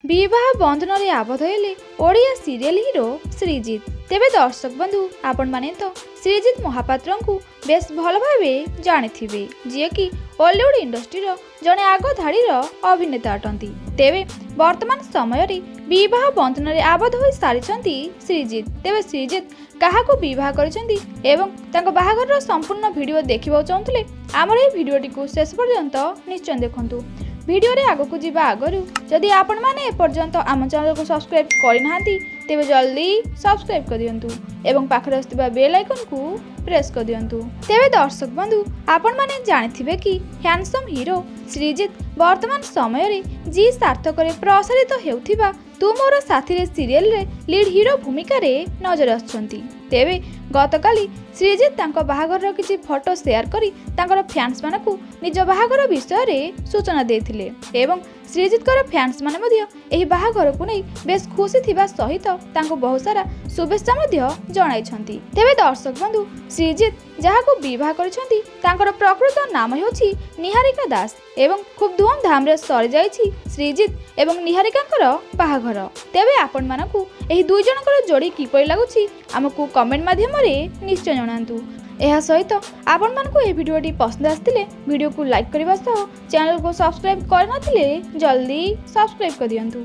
विवाह बंधन में आबद्ध हेले ओडिया सीरियल हीरो श्रीजित। तेबे दर्शक बंधु आपण माने तो श्रीजित महापात्र को बेस भल भावे जानिथिबे, जी कि हॉलीवुड इंडस्ट्री जड़े आग धाड़ीर अभिनेता अटंती। तेबे वर्तमान समय रे विवाह बंधन में आबद्ध हो सारी श्रीजित। तेबे श्रीजित क्या विवाह करिसेंती एवं तांको बाहाघर संपूर्ण वीडियो देखा चाहूले आमर ये भिडियोटी को शेष पर्यंत निश्चय देखंतु। वीडियो रे आगो को जीवा आगरु जदि आपण माने एपर्यंत आम चैनल को सब्सक्राइब करिनाहांती तेबे जल्दी सब्सक्राइब कर दियंतु एवं पाखरे आस्थिबा बेल आइकन को प्रेस कर दियंतु। तेबे दर्शक बंधु आपण माने जानिथिबे कि हैंडसम हीरो श्रीजित वर्तमान समय रे जी सार्थक रे प्रसारित हेउथिबा तू मोर साथी रे सीरियल रे लीड हीरो भूमिका रे नजर आछंती। तेबे गतकाली श्रीजित तांको बाहाघर किछि फोटो शेयर करी तांकर फैंस मानकु निज बाहाघर विषय रे सूचना देथिले एवं श्रीजित कर फैंस माने मध्य एही बाहाघर को नै बेस खुशी थिबा सहित तांको बहुत सारा शुभेच्छा मध्य जणाइछंती। तेबे दर्शक बंधु श्रीजित जहाको विवाह करिसंती तांकर प्रकृत नाम हेउछि निहारिका दास एवं खूब धूमधाम रे सरी जाइछि श्रीजित एवं निहारिकांकर बाहाघर। तेबे आपण मानकु एही दुई जनकर जोड़ी किपरि लागुछि हमकु कमेंट माध्यम रे निश्चय जणांतु। यह सहित आपण मानकु ए भिडियोटी पसंद आस्तिले वीडियो को लाइक करबा सह चैनल को सब्सक्राइब करनथिले जल्दी सब्सक्राइब कर दियंतु।